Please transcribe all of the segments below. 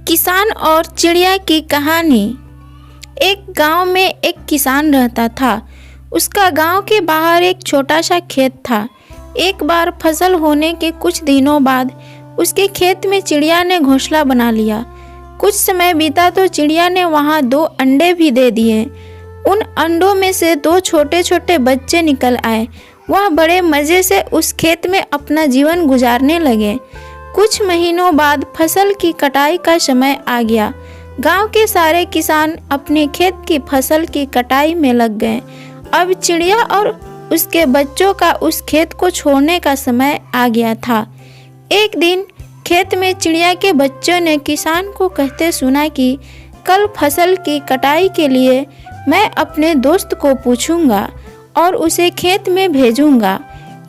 किसान और चिड़िया की कहानी। एक गांव में एक किसान रहता था। उसका गांव के बाहर एक छोटा सा खेत था। एक बार फसल होने के कुछ दिनों बाद उसके खेत में चिड़िया ने घोंसला बना लिया। कुछ समय बीता तो चिड़िया ने वहां 2 अंडे भी दे दिए। उन अंडों में से 2 छोटे छोटे बच्चे निकल आए। वह बड़े मज़े से उस खेत में अपना जीवन गुजारने लगे। कुछ महीनों बाद फसल की कटाई का समय आ गया। गांव के सारे किसान अपने खेत की फसल की कटाई में लग गए। अब चिड़िया और उसके बच्चों का उस खेत को छोड़ने का समय आ गया था। एक दिन खेत में चिड़िया के बच्चों ने किसान को कहते सुना कि कल फसल की कटाई के लिए मैं अपने दोस्त को पूछूंगा और उसे खेत में भेजूंगा।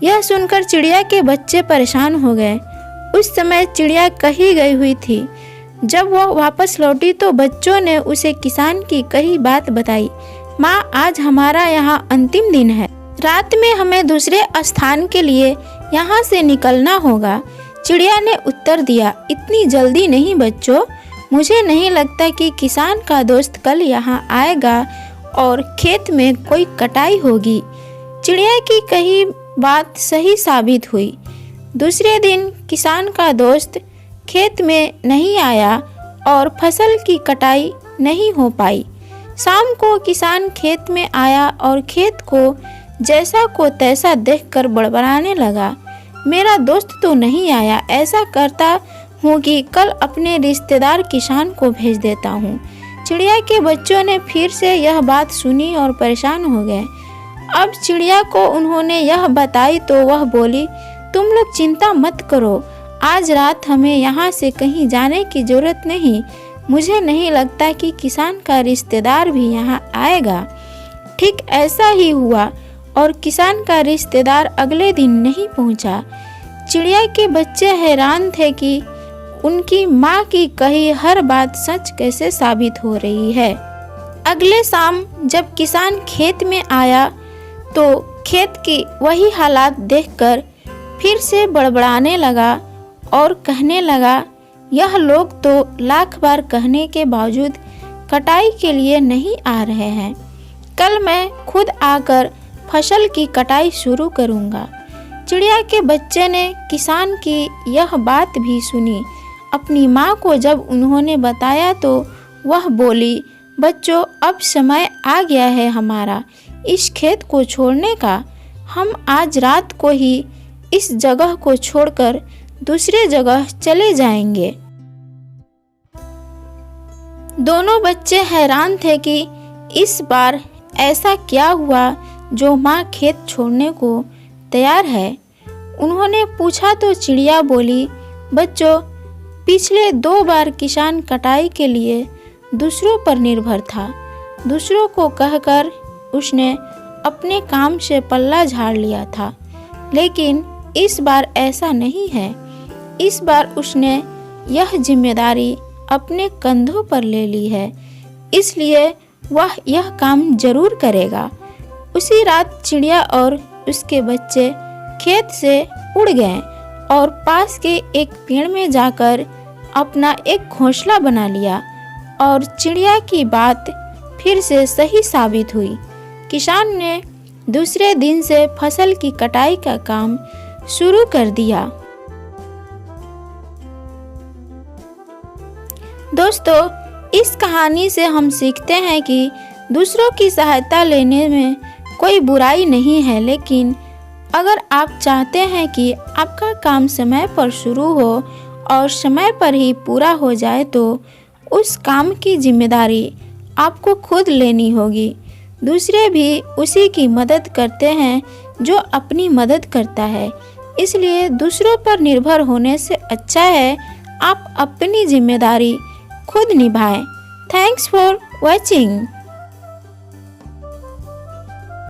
यह सुनकर चिड़िया के बच्चे परेशान हो गए। उस समय चिड़िया कहीं गई हुई थी। जब वह वापस लौटी तो बच्चों ने उसे किसान की कही बात बताई। माँ, आज हमारा यहाँ अंतिम दिन है। रात में हमें दूसरे स्थान के लिए यहाँ से निकलना होगा। चिड़िया ने उत्तर दिया, इतनी जल्दी नहीं बच्चों, मुझे नहीं लगता कि किसान का दोस्त कल यहाँ आएगा और खेत में कोई कटाई होगी। चिड़िया की कही बात सही साबित हुई। दूसरे दिन किसान का दोस्त खेत में नहीं आया और फसल की कटाई नहीं हो पाई। शाम को किसान खेत में आया और खेत को जैसा को तैसा देखकर बड़बड़ाने लगा, मेरा दोस्त तो नहीं आया। ऐसा करता हूँ कि कल अपने रिश्तेदार किसान को भेज देता हूँ। चिड़िया के बच्चों ने फिर से यह बात सुनी और परेशान हो गए। अब चिड़िया को उन्होंने यह बताई तो वह बोली, तुम लोग चिंता मत करो, आज रात हमें यहाँ से कहीं जाने की जरूरत नहीं। मुझे नहीं लगता कि किसान का रिश्तेदार भी यहाँ आएगा। ठीक ऐसा ही हुआ और किसान का रिश्तेदार अगले दिन नहीं पहुँचा। चिड़िया के बच्चे हैरान थे कि उनकी माँ की कही हर बात सच कैसे साबित हो रही है। अगले शाम जब किसान खेत में आया तो खेत की वही हालात देखकर फिर से बड़बड़ाने लगा और कहने लगा, यह लोग तो लाख बार कहने के बावजूद कटाई के लिए नहीं आ रहे हैं। कल मैं खुद आकर फसल की कटाई शुरू करूंगा। चिड़िया के बच्चे ने किसान की यह बात भी सुनी। अपनी माँ को जब उन्होंने बताया तो वह बोली, बच्चों, अब समय आ गया है हमारा इस खेत को छोड़ने का। हम आज रात को ही इस जगह को छोड़कर दूसरे जगह चले जाएंगे। दोनों बच्चे हैरान थे कि इस बार ऐसा क्या हुआ जो माँ खेत छोड़ने को तैयार है। उन्होंने पूछा तो चिड़िया बोली, बच्चों, पिछले 2 बार किसान कटाई के लिए दूसरों पर निर्भर था। दूसरों को कहकर उसने अपने काम से पल्ला झाड़ लिया था, लेकिन इस बार ऐसा नहीं है। इस बार उसने यह जिम्मेदारी अपने कंधों पर ले ली है, इसलिए वह यह काम जरूर करेगा। उसी रात चिड़िया और उसके बच्चे खेत से उड़ गए और पास के एक पेड़ में जाकर अपना एक घोंसला बना लिया और चिड़िया की बात फिर से सही साबित हुई। किसान ने दूसरे दिन से फसल की कटाई का काम शुरू कर दिया। दोस्तों, इस कहानी से हम सीखते हैं कि दूसरों की सहायता लेने में कोई बुराई नहीं है, लेकिन अगर आप चाहते हैं कि आपका काम समय पर शुरू हो और समय पर ही पूरा हो जाए तो उस काम की जिम्मेदारी आपको खुद लेनी होगी। दूसरे भी उसी की मदद करते हैं जो अपनी मदद करता है, इसलिए दूसरों पर निर्भर होने से अच्छा है आप अपनी जिम्मेदारी खुद निभाएं। Thanks for watching.